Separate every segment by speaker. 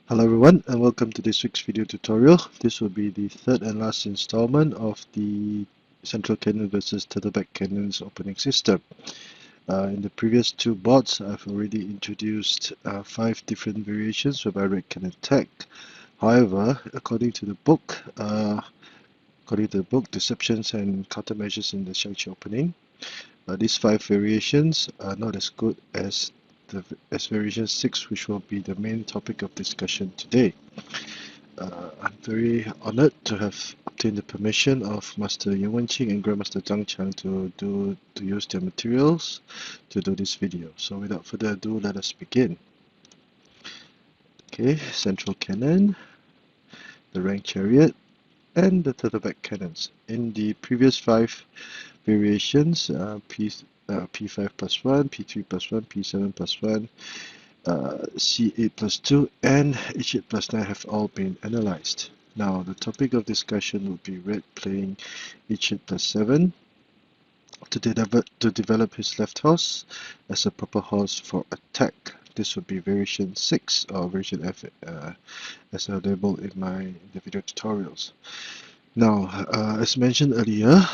Speaker 1: Hello everyone and welcome to this week's video tutorial. This will be the third and last installment of the Central Cannon versus Turtleback Cannon's opening system. In the previous two bots, I've already introduced 5 different variations whereby Red can attack. However, according to the book, Deceptions and Countermeasures in the Xiangqi opening, these 5 variations are not as good as variation 6, which will be the main topic of discussion today. I'm very honored to have obtained the permission of Master Wenqing and Grandmaster Zhang to use their materials to do this video. So without further ado, let us begin. Okay, Central Cannon, the Rank Chariot, and the Turtleback Cannons. In the previous 5 variations, P5 plus 1, P3 plus 1, P7 plus 1, C8 plus 2, and H8 plus 9 have all been analyzed. Now, the topic of discussion would be Red playing H8 plus 7 to develop his left horse as a proper horse for attack. This would be variation 6 or version F as I labeled in the video tutorials. Now, as mentioned earlier,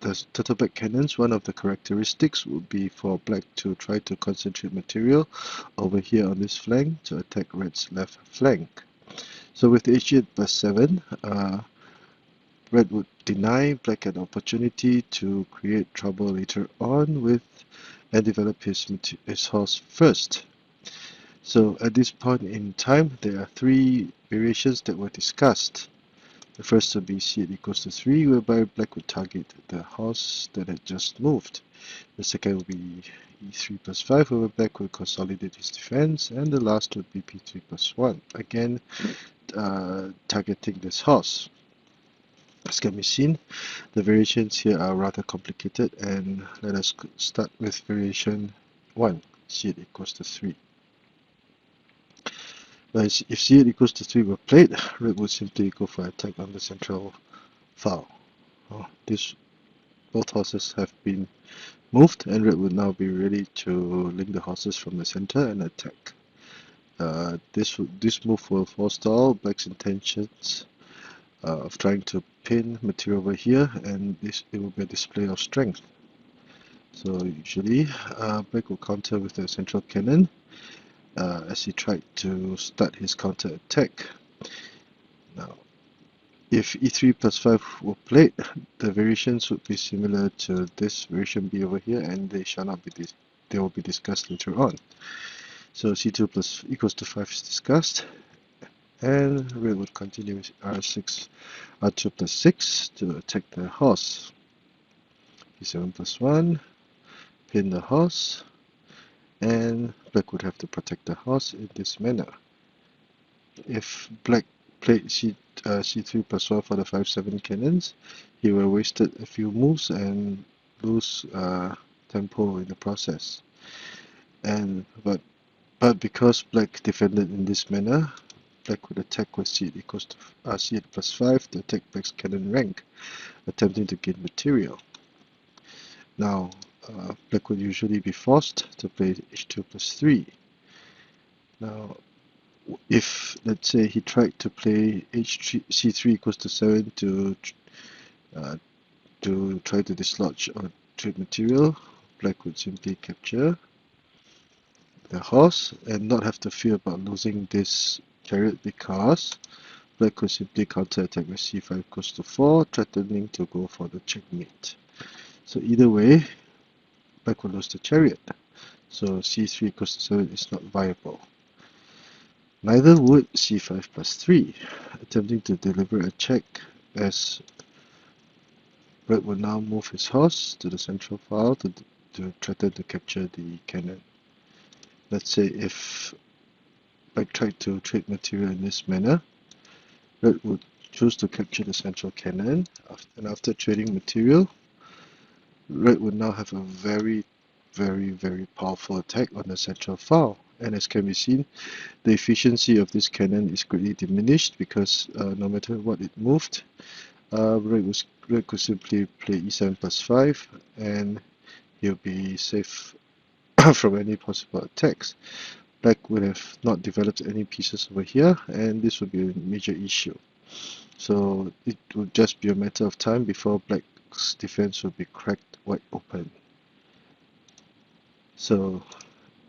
Speaker 1: the Turtleback Cannons, one of the characteristics would be for Black to try to concentrate material over here on this flank to attack Red's left flank. So with H8 plus 7, Red would deny Black an opportunity to create trouble later on and develop his horse first. So at this point in time, there are 3 variations that were discussed. The first would be C8 equals to 3, whereby Black would target the horse that had just moved. The second would be E3 plus 5, where Black would consolidate his defense. And the last would be P3 plus 1, again targeting this horse. As can be seen, the variations here are rather complicated, and let us start with variation 1, C8 equals to 3. Now, if C8 equals to 3 were played, Red would simply go for attack on the central file. Both horses have been moved, and Red would now be ready to link the horses from the center and attack. This move will forestall Black's intentions of trying to pin material over here, and it will be a display of strength. So usually, Black will counter with the central cannon as he tried to start his counter attack. Now, if E3 plus 5 were played, the variations would be similar to this variation B over here, and they will be discussed later on. So C2 plus equals to 5 is discussed, and Red would continue with R2 plus 6 to attack the horse. P7 plus 1, pin the horse, and Black would have to protect the horse in this manner. If Black played C3 plus 1 for the 5-7 cannons, he would have wasted a few moves and lose tempo in the process. But because Black defended in this manner, Black would attack with C8 equals to C8 plus 5 to attack Black's cannon rank, attempting to gain material. Now, Black would usually be forced to play H2 plus 3. Now, if, let's say, he tried to play C3 equals to 7 to try to dislodge or trade material, Black would simply capture the horse and not have to fear about losing this chariot, because Black could simply counter-attack with C5 equals to 4, threatening to go for the checkmate. So either way, Black will lose the chariot. So C3 equals to 7 is not viable. Neither would C5 plus 3, attempting to deliver a check, as Red will now move his horse to the central file to threaten to capture the cannon. Let's say if Black tried to trade material in this manner, Red would choose to capture the central cannon, and after trading material, Red would now have a very, very, very powerful attack on the central file. And as can be seen, the efficiency of this cannon is greatly diminished, because no matter what it moved, Red could simply play E7 plus 5 and he'll be safe from any possible attacks. black would have not developed any pieces over here, and this would be a major issue. So it would just be a matter of time before black's defense will be cracked wide open. So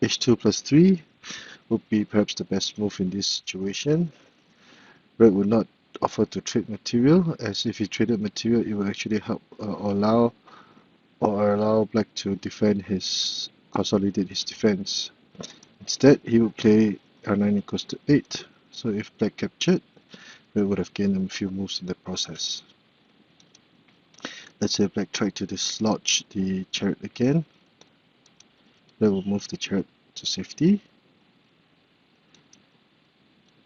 Speaker 1: h2 plus 3 would be perhaps the best move in this situation. Red would not offer to trade material, as if he traded material, it would actually help allow black to consolidate his defense. Instead, he would play r9 equals to 8. So if black captured, red would have gained a few moves in the process. Let's say black tried to dislodge the chariot again. Red will move the chariot to safety,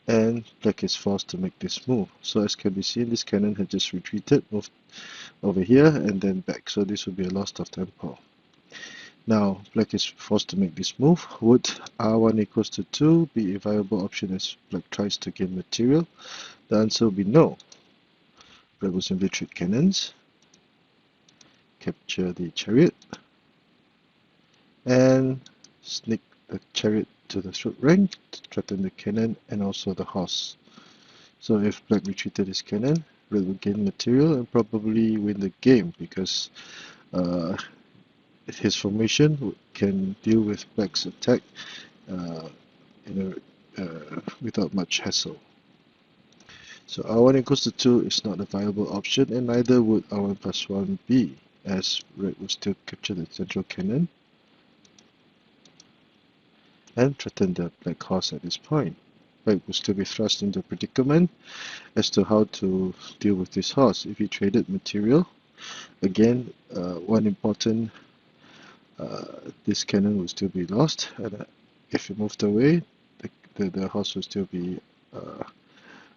Speaker 1: and black is forced to make this move. So as can be seen, this cannon had just retreated, moved over here, and then back. So this would be a loss of tempo. Now black is forced to make this move. Would r1 equals to 2 be a viable option as black tries to gain material? The answer will be no. Black will simply trade cannons, capture the chariot, and sneak the chariot to the throat rank to threaten the cannon and also the horse. So if black retreated his cannon, red will gain material and probably win the game, because his formation can deal with black's attack without much hassle. So r1 equals to 2 is not a viable option, and neither would r1 plus 1 be, as red would still capture the central cannon and threaten the black horse at this point. Black will still be thrust into a predicament as to how to deal with this horse. If he traded material, again, one important, this cannon will still be lost, and if he moved away, the horse will still be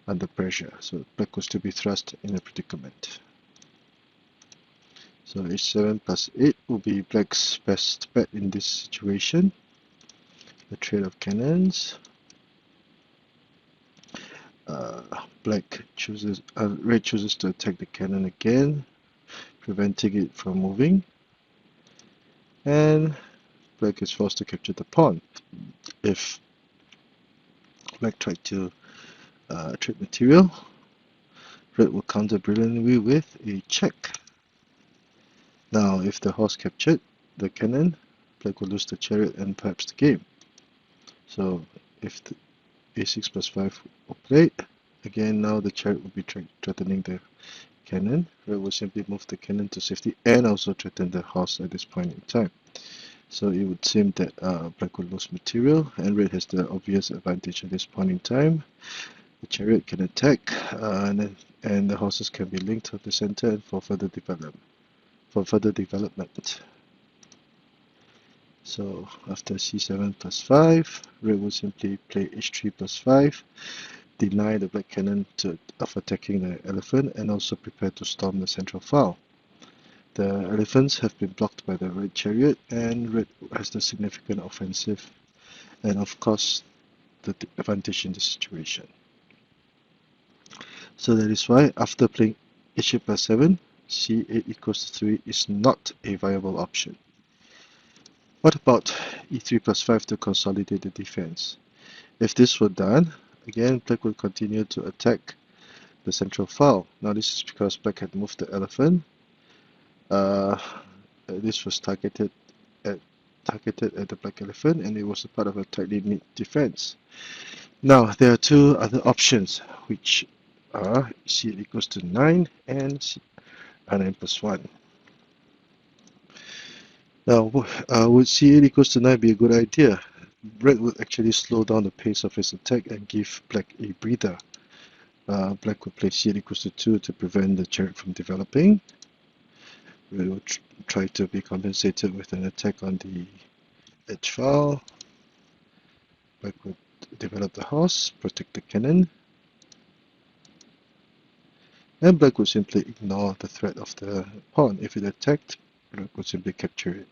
Speaker 1: under pressure. So black will still be thrust in a predicament. So h7 plus 8 will be black's best bet in this situation. The trade of cannons. Red chooses to attack the cannon again, preventing it from moving, and black is forced to capture the pawn. If black tried to trade material, red will counter brilliantly with a check. Now if the horse captured the cannon, black will lose the chariot and perhaps the game. So if the a6 plus 5 were played, again now the chariot will be threatening the cannon. Red will simply move the cannon to safety and also threaten the horse at this point in time. So it would seem that black will lose material, and red has the obvious advantage at this point in time. The chariot can attack, and the horses can be linked to the center and for further development. So after c7 plus 5, red will simply play h3 plus 5, deny the black cannon of attacking the elephant, and also prepare to storm the central file. The elephants have been blocked by the red chariot, and red has the significant offensive and of course the advantage in the situation. So that is why after playing h8 plus 7, c8 equals to 3 is not a viable option. What about e3 plus 5 to consolidate the defense? If this were done, again black will continue to attack the central file. Now this is because black had moved the elephant. This was targeted at the black elephant, and it was a part of a tightly knit defense. Now there are two other options, which are c8 equals to 9 and r9 plus 1. Now, would c8 equals to 9 be a good idea? Red would actually slow down the pace of his attack and give black a breather. Black would play c8 equals to 2 to prevent the chariot from developing. Red would try to be compensated with an attack on the edge file. Black would develop the horse, protect the cannon, and black would simply ignore the threat of the pawn. If it attacked, black would simply capture it.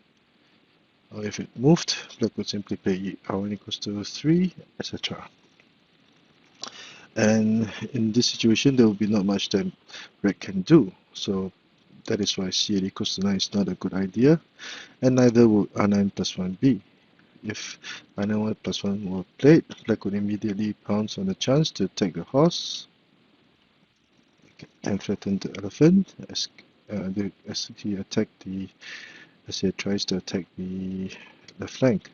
Speaker 1: Or if it moved, black would simply play r1 equals to 3, etc. And in this situation, there will be not much that red can do. So that is why c8 equals to 9 is not a good idea, and neither would r9 plus 1 be. If knight 1 plus 1 were played, black would immediately pounce on the chance to attack the horse and threaten the elephant as he attacked as he tries to attack the flank.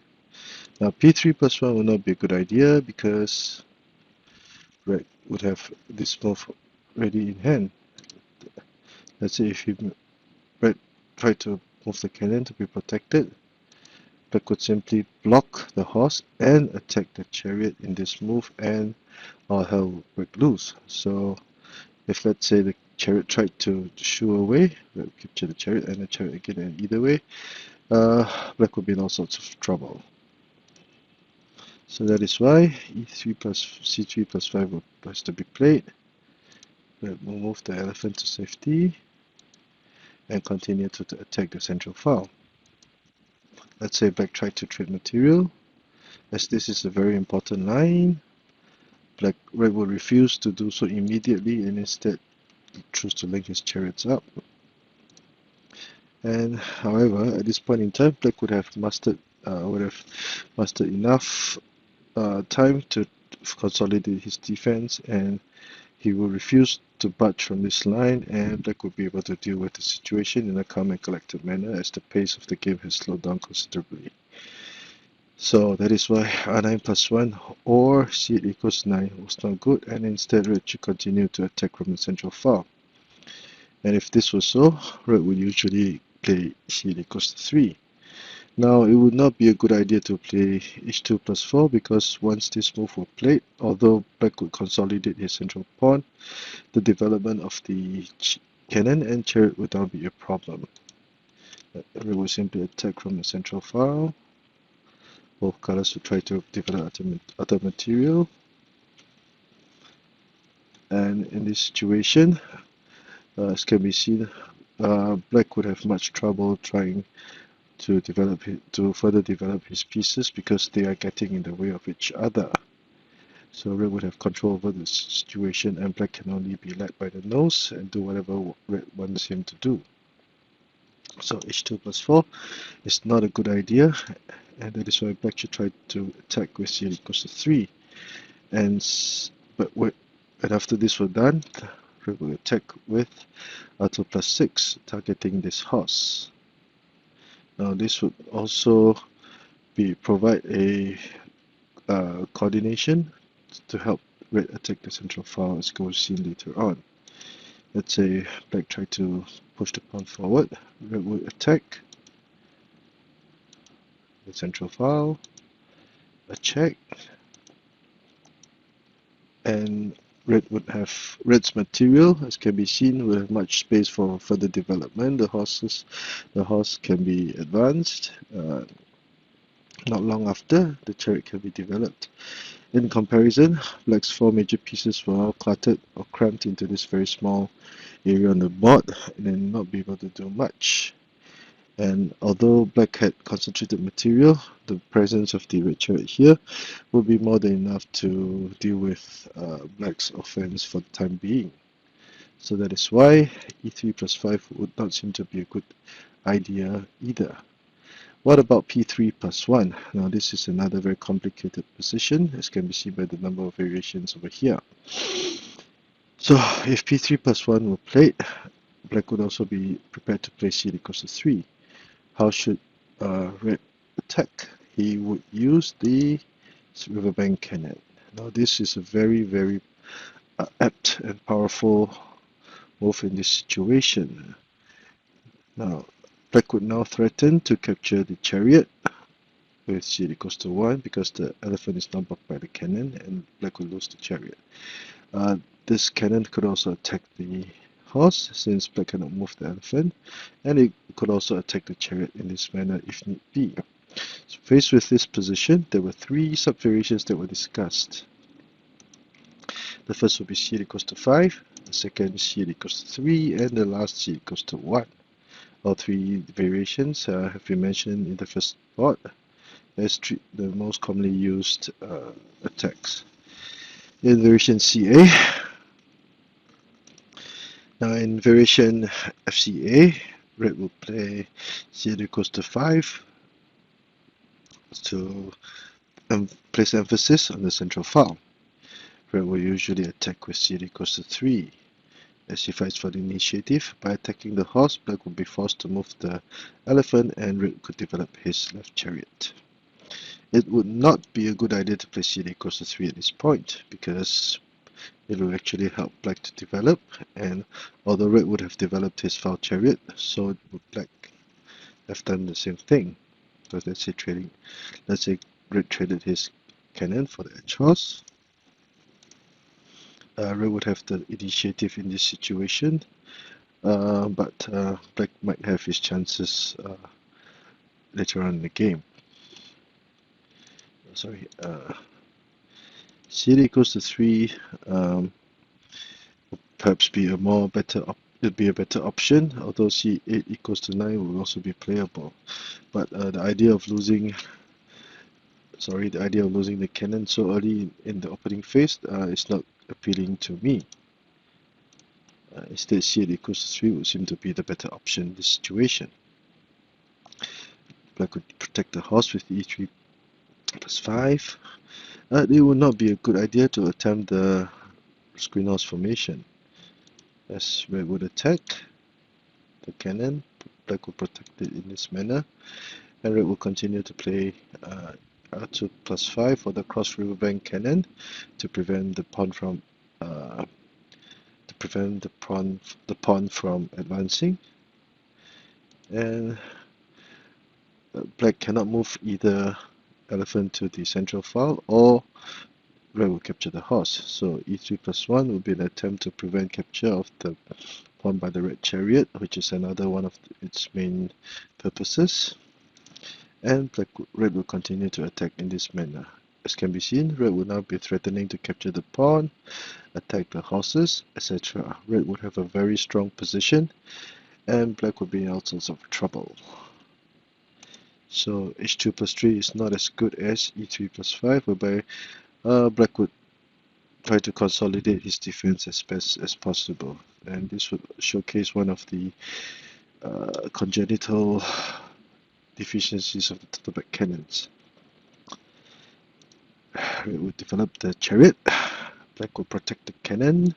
Speaker 1: Now p3 plus 1 would not be a good idea because red would have this move ready in hand. Let's say if red tried to move the cannon to be protected, black could simply block the horse and attack the chariot in this move, and all hell would break loose. So if, let's say, the chariot tried to shoo away, red would capture the chariot and the chariot again, and either way, black would be in all sorts of trouble. So that is why e3 plus c3 plus 5 has to be played. Red will move the elephant to safety and continue to attack the central file. Let's say black tried to trade material. As this is a very important line, red will refuse to do so immediately and instead choose to link his chariots up. And however, at this point in time, black would have mastered enough time to consolidate his defense, and he will refuse to budge from this line, and black will be able to deal with the situation in a calm and collected manner as the pace of the game has slowed down considerably. So that is why r9 plus 1 or c8 equals 9 was not good, and instead red should continue to attack from the central file. And if this was so, red would usually play c8 equals 3. Now it would not be a good idea to play h2 plus 4 because once this move were played, although black could consolidate his central pawn, the development of the cannon and chariot would not be a problem. Red would simply attack from the central file. Both colors will try to develop other material, and in this situation, as can be seen, black would have much trouble trying to further develop his pieces because they are getting in the way of each other. So red would have control over the situation, and black can only be led by the nose and do whatever red wants him to do. So h2 plus 4 is not a good idea, and that is why black should try to attack with c8 equals to 3. And after this were done, red will attack with r2 plus 6, targeting this horse. Now this would also provide a coordination to help red attack the central file, as we'll see later on. Let's say black try to push the pawn forward, red will attack the central file, a check, and red's material, as can be seen, will have much space for further development. The horse can be advanced. Not long after, the chariot can be developed. In comparison, black's 4 major pieces were all cluttered or cramped into this very small area on the board and then not be able to do much. And although black had concentrated material, the presence of the red chariot here will be more than enough to deal with black's offense for the time being. So that is why e3 plus 5 would not seem to be a good idea either. What about p3 plus 1? Now this is another very complicated position, as can be seen by the number of variations over here. So if p3 plus 1 were played, black would also be prepared to play c8 equals to 3. How should red attack? He would use the riverbank cannon. Now this is a very apt and powerful move in this situation. Now black would now threaten to capture the chariot with c8 equals to 1 because the elephant is not blocked by the cannon, and black will lose the chariot. This cannon could also attack the horse since black cannot move the elephant, and it could also attack the chariot in this manner if need be. So faced with this position, there were 3 sub-variations that were discussed. The first would be c8 equals to 5, the second c8 equals to 3, and the last c8 equals to 1. All 3 variations have been mentioned in the first part as the most commonly used attacks. In variation CA, now in variation FCA, red will play c8 equals to 5, to place emphasis on the central file. Red will usually attack with c equals to 3. As he fights for the initiative, by attacking the horse, Black would be forced to move the elephant and Red could develop his left chariot. It would not be a good idea to play c equals to 3 at this point, because it will actually help Black to develop, and although Red would have developed his file chariot, so would Black have done the same thing. So let's say Red traded his cannon for the edge horse. Red would have the initiative in this situation, but Black might have his chances later on in the game. Sorry, c equals to 3 would perhaps be a better option, although c8 equals to 9 will also be playable. But the idea of losing the cannon so early in the opening phase is not appealing to me. Instead, c8 equals to 3 would seem to be the better option in this situation. Black would protect the horse with e3 plus 5. It would not be a good idea to attempt the screen horse formation, as Red would attack the cannon. Black will protect it in this manner, and Red will continue to play R2 plus 5 for the cross riverbank cannon to prevent the pawn from advancing. And Black cannot move either elephant to the central file, or Red will capture the horse. So e3 plus 1 will be an attempt to prevent capture of the pawn by the red chariot, which is another one of its main purposes. And Red will continue to attack in this manner. As can be seen, Red will now be threatening to capture the pawn, attack the horses, etc. Red would have a very strong position, and Black would be in all sorts of trouble. So h2 plus 3 is not as good as e3 plus 5, whereby Black would try to consolidate his defense as best as possible, and this would showcase one of the congenital deficiencies of the turtleback cannons. Red would develop the chariot, Black would protect the cannon,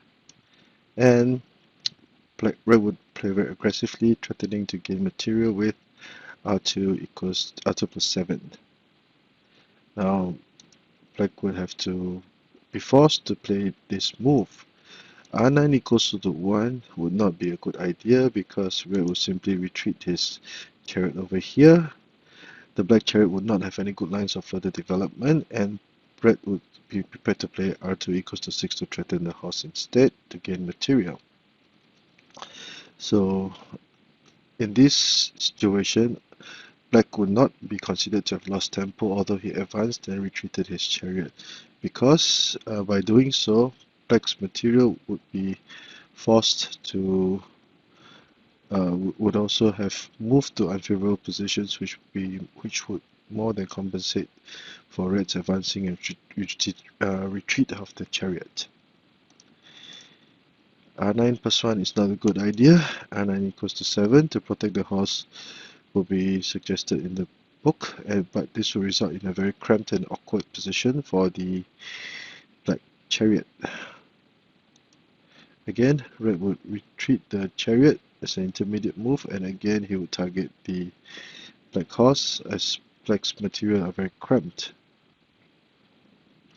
Speaker 1: and Red would play very aggressively, threatening to gain material with R2 plus 7. Now Black would have to be forced to play this move. R9 equals to 1 would not be a good idea, because Red would simply retreat his chariot over here. The black chariot would not have any good lines of further development, and Red would be prepared to play R2 equals to 6 to threaten the horse instead to gain material. So in this situation, Black would not be considered to have lost tempo, although he advanced and retreated his chariot, because by doing so, Black's material would be forced to would also have moved to unfavorable positions, which would more than compensate for Red's advancing and retreat of the chariot. R9 plus 1 is not a good idea. R9 equals to 7 to protect the horse will be suggested in the book, but this will result in a very cramped and awkward position for the black chariot. Again, Red would retreat the chariot as an intermediate move, and again he would target the black horse, as Black's material are very cramped.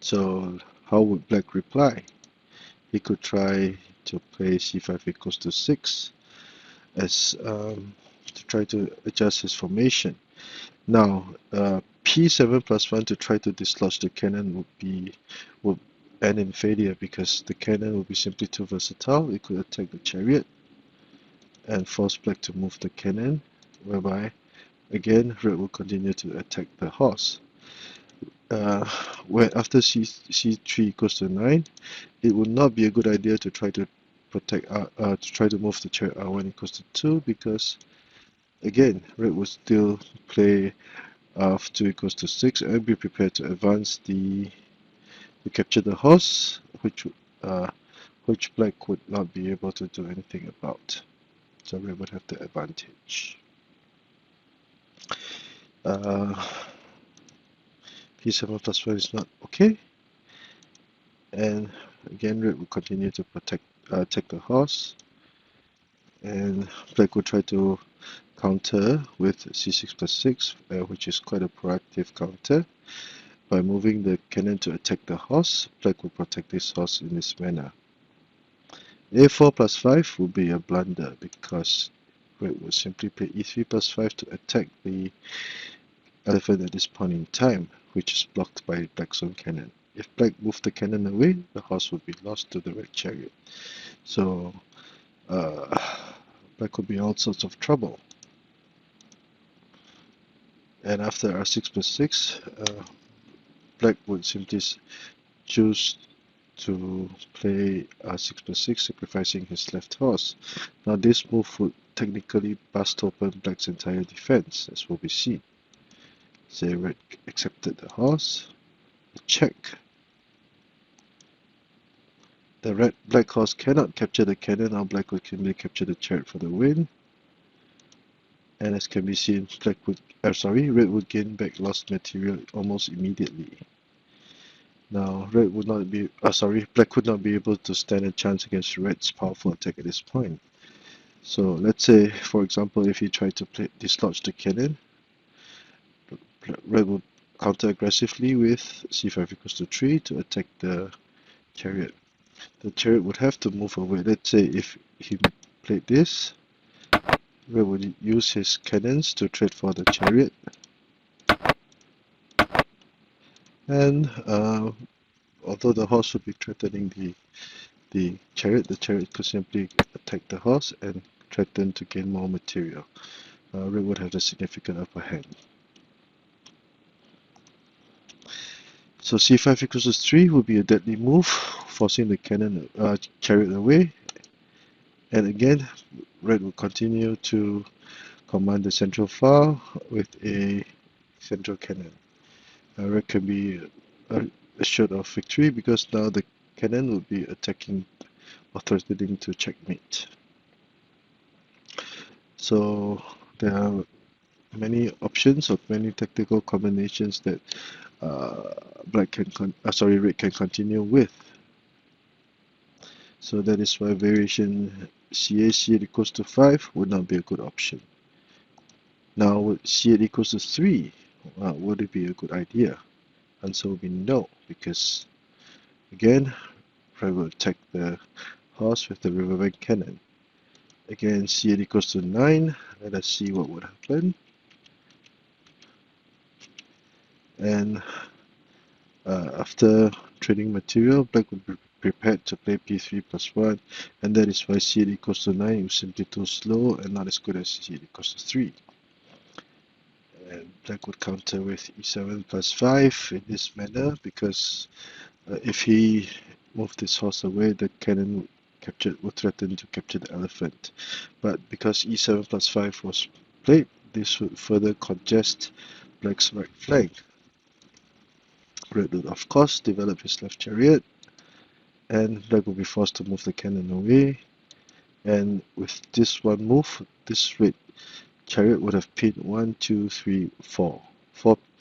Speaker 1: So how would Black reply? He could try to play c5 equals to 6 as to try to adjust his formation. Now p7 plus 1 to try to dislodge the cannon would end in failure, because the cannon would be simply too versatile. It could attack the chariot and force Black to move the cannon, whereby again Red will continue to attack the horse. Where after c3 equals to 9, it would not be a good idea to try to move the chariot r1 equals to 2, because again Red would still play f2 equals to 6 and be prepared to advance to capture the horse, which Black would not be able to do anything about. So Red would have the advantage. p7 plus 1 is not okay, and again red will continue to attack the horse, and black will try to counter with c6 plus 6, which is quite a proactive counter. By moving the cannon to attack the horse, black will protect this horse in this manner. a4 plus 5 would be a blunder because red will simply play e3 plus 5 to attack the elephant at this point in time, which is blocked by black's own cannon. If black moved the cannon away, the horse would be lost to the red chariot. So black could be in all sorts of trouble. And after r6 plus 6, black would simply choose to play r6 plus 6, sacrificing his left horse. Now this move would technically bust open black's entire defense, as will be seen. Say red accepted the horse, check. The black horse cannot capture the cannon, now black would simply capture the chariot for the win. And as can be seen, red would gain back lost material almost immediately. Now black would not be able to stand a chance against red's powerful attack at this point. So let's say, for example, if he tried to dislodge the cannon, red would counter aggressively with c5 equals to 3 to attack the chariot. The chariot would have to move away. Let's say if he played this, red would use his cannons to trade for the chariot. And although the horse would be threatening the chariot could simply attack the horse and threaten to gain more material. Red would have a significant upper hand. So c5 equals to 3 would be a deadly move, forcing the chariot away. And again, red will continue to command the central file with a central cannon. Red can be assured of victory because now the cannon will be attacking or threatening to checkmate. So there are many options of many tactical combinations that red can continue with. So that is why variation c8 equals to 5 would not be a good option. Now with c8 equals to 3, would it be a good idea? Answer will be no, because again, red will attack the horse with the riverbank cannon. Again, c8 equals to 9. Let us see what would happen. And after trading material, black would be prepared to play p3 plus 1, and that is why c8 equals to 9 is simply too slow and not as good as c8 equals to 3. And black would counter with e7 plus 5 in this manner, because if he moved this horse away, the cannon would threaten to capture the elephant. But because e7 plus 5 was played, this would further congest black's right flank. Red would of course develop his left chariot, and black would be forced to move the cannon away. And with this one move, this red chariot would have pinned 1, 2, 3, 4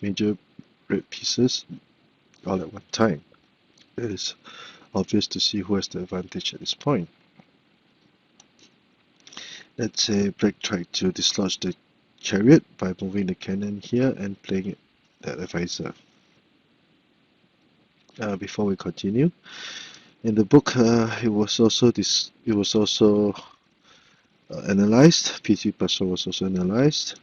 Speaker 1: major red pieces all at one time. It is obvious to see who has the advantage at this point. Let's say black tried to dislodge the chariot by moving the cannon here and playing that advisor. Before we continue, in the book, it was also analyzed. p3 plus 1 was also analyzed.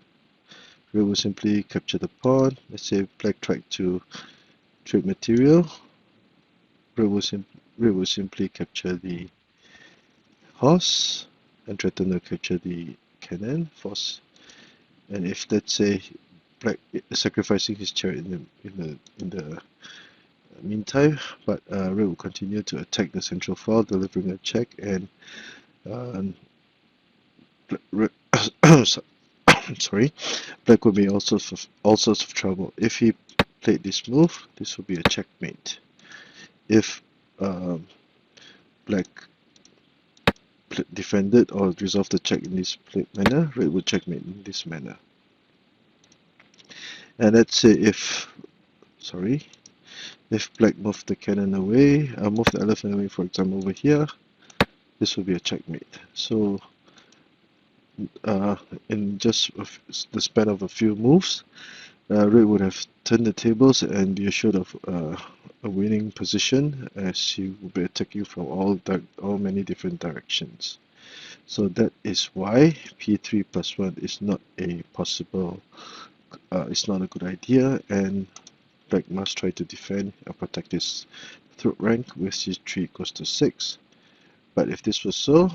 Speaker 1: Red will simply capture the pawn. Let's say black tried to trade material. Red will simply capture the horse and threaten to capture the cannon force. And if, let's say, black sacrificing his chariot in the meantime, but red will continue to attack the central file, delivering a check, and sorry, black will be in all sorts of trouble. If he played this move, this would be a checkmate. If black defended or resolved the check in this manner, red would checkmate in this manner. And let's say if sorry, if black moved the cannon away, move the elephant away, for example, over here, this will be a checkmate. So in just the span of a few moves, red would have turned the tables and be assured of a winning position, as he will be attacking from all many different directions. So that is why p3 plus 1 is not a possible, it's not a good idea, and black must try to defend and protect his third rank with c3 equals to 6. But if this was so,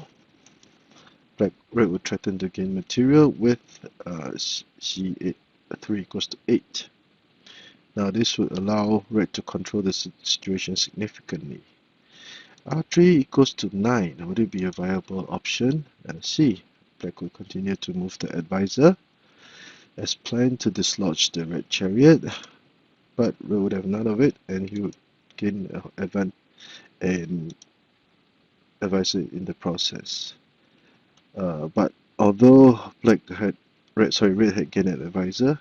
Speaker 1: red would threaten to gain material with c8 3 equals to 8. Now this would allow red to control the situation significantly. R3 equals to 9. Would it be a viable option? And C. Black will continue to move the advisor as planned to dislodge the red chariot, but red would have none of it, and he would gain an advisor in the process. But although red had gained an advisor,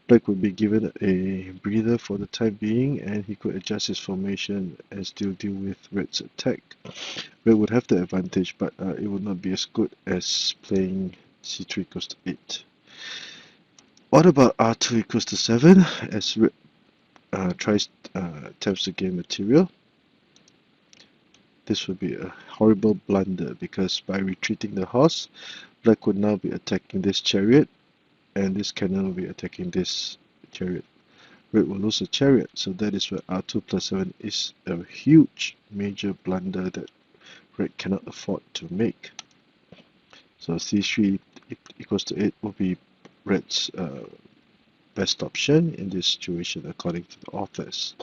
Speaker 1: black would be given a breather for the time being, and he could adjust his formation and still deal with red's attack. Red would have the advantage, but it would not be as good as playing c3 equals to 8. What about r2 equals to 7, as red attempts to gain material? This would be a horrible blunder, because by retreating the horse, black would now be attacking this chariot, and this cannon will be attacking this chariot. Red will lose a chariot, so that is where r2 plus 7 is a huge major blunder that red cannot afford to make. So c3 equals to 8 will be red's best option in this situation, according to the authors.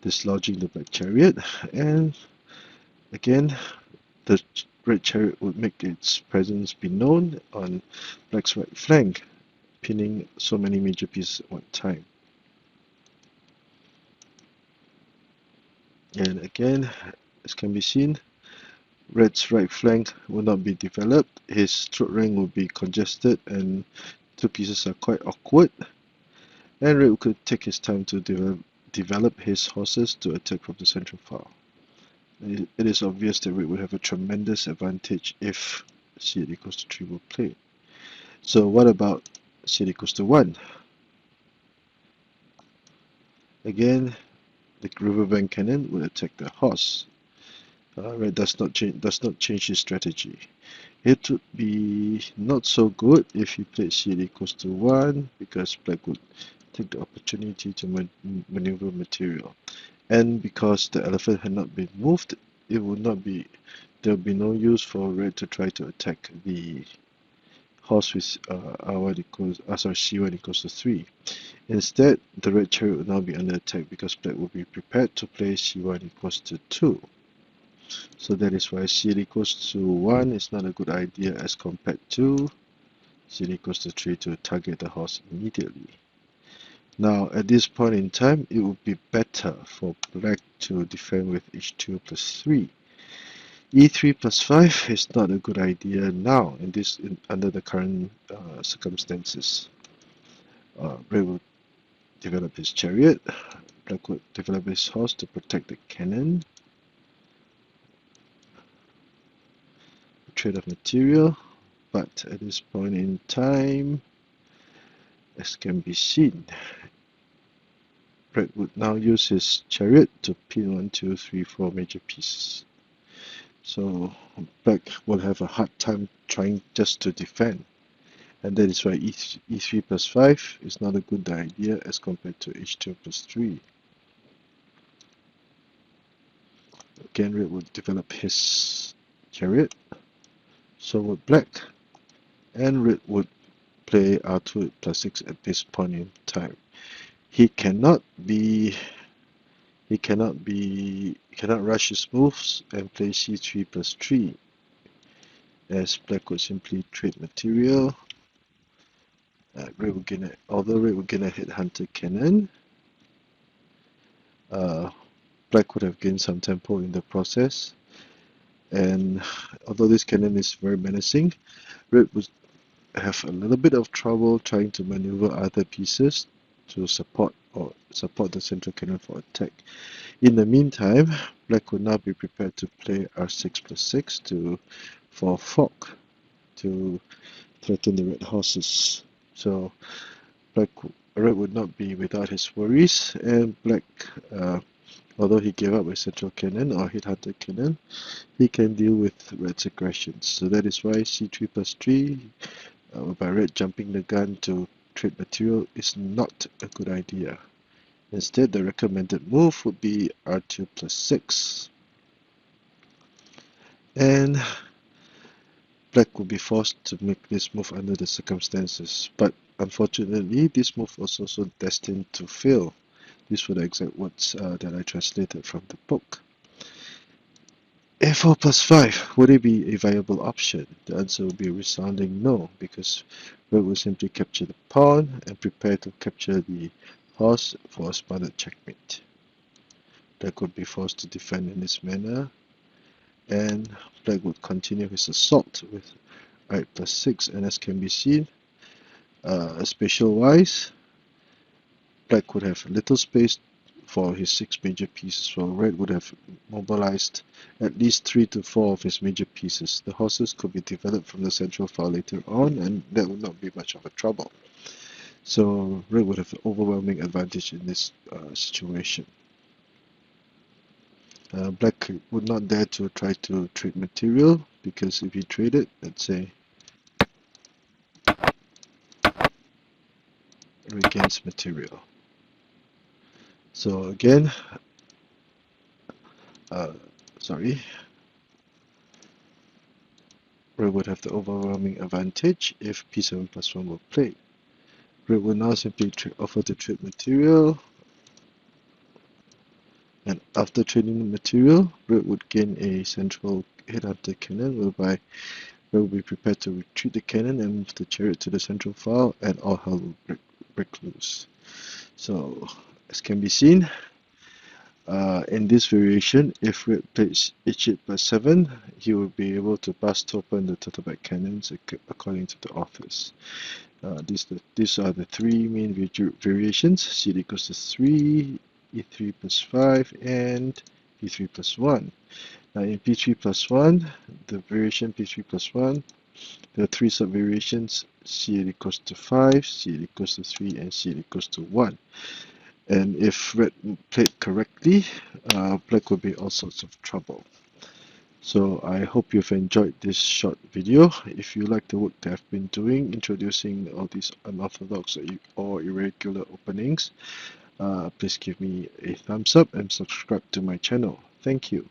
Speaker 1: Dislodging the black chariot, and again the red chariot would make its presence be known on black's right flank, pinning so many major pieces at one time. And again, as can be seen, red's right flank will not be developed, his third rank will be congested, and two pieces are quite awkward, and red could take his time to develop his horses to attack from the central file. It is obvious that red would have a tremendous advantage if c8 equals to 3 were played. So what about c8 equals to 1? Again, the riverbank cannon would attack the horse. Red does not change his strategy. It would be not so good if he played c8 equals to 1, because black would take the opportunity to maneuver material. And because the elephant had not been moved, there would be no use for red to try to attack the horse with c1 equals to 3. Instead, the red chariot would now be under attack, because black will be prepared to play c1 equals to 2. So that is why c8 equals to 1 is not a good idea as compared to c8 equals to 3 to target the horse immediately. Now, at this point in time, it would be better for black to defend with h2 plus 3. e3 plus 5 is not a good idea now under the current circumstances. Red would develop his chariot, black would develop his horse to protect the cannon. Trade of material, but at this point in time, as can be seen, red would now use his chariot to pin 1, 2, 3, 4 major pieces. So black will have a hard time trying just to defend, and that is why e3 plus 5 is not a good idea as compared to h2 plus 3. Again, red would develop his chariot, so would black, and red would play r2 plus 6 at this point in time. He cannot rush his moves and play c3 plus 3, as black would simply trade material. Although red would gain a headhunter cannon, black would have gained some tempo in the process, and although this cannon is very menacing, red would have a little bit of trouble trying to maneuver other pieces to support or support the central cannon for attack. In the meantime, black would now be prepared to play r6 + 6 for fork to threaten the red horses. So red would not be without his worries, and black, although he gave up a central cannon or headhunter cannon, he can deal with red's aggressions. So that is why c3 + 3, by red jumping the gun to trade material, is not a good idea. Instead, the recommended move would be r2 + 6. And black would be forced to make this move under the circumstances. But unfortunately, this move was also destined to fail. These were the exact words that I translated from the book. a4 + 5, would it be a viable option? The answer would be a resounding no, because red will simply capture the pawn and prepare to capture the horse for a smothered checkmate. Black would be forced to defend in this manner, and black would continue his assault with r8 + 6, and as can be seen, spatial-wise, black would have little space for his 6 major pieces, while red would have mobilized at least 3 to 4 of his major pieces. The horses could be developed from the central file later on, and that would not be much of a trouble. So red would have an overwhelming advantage in this situation. Black would not dare to try to trade material, because if he traded, let's say, regains material. So again, red would have the overwhelming advantage if p7 + 1 were played. Red would now simply offer to trade material, and after trading the material, red would gain a central headhunter cannon, whereby red will be prepared to retreat the cannon and move the chariot to the central file, and all hell will break loose. So, as can be seen, in this variation, if red plays h8 + 7, he will be able to bust open the turtleback cannons according to the authors. These are the 3 main variations: c8 = 3, e3 + 5, and p3 + 1. Now in p3 + 1, the variation p3 + 1, there are 3 sub-variations: c8 = 5, c8 = 3, and c8 = 1. And if red played correctly, black will be in all sorts of trouble. So I hope you've enjoyed this short video. If you like the work that I've been doing, introducing all these unorthodox or irregular openings, please give me a thumbs up and subscribe to my channel. Thank you.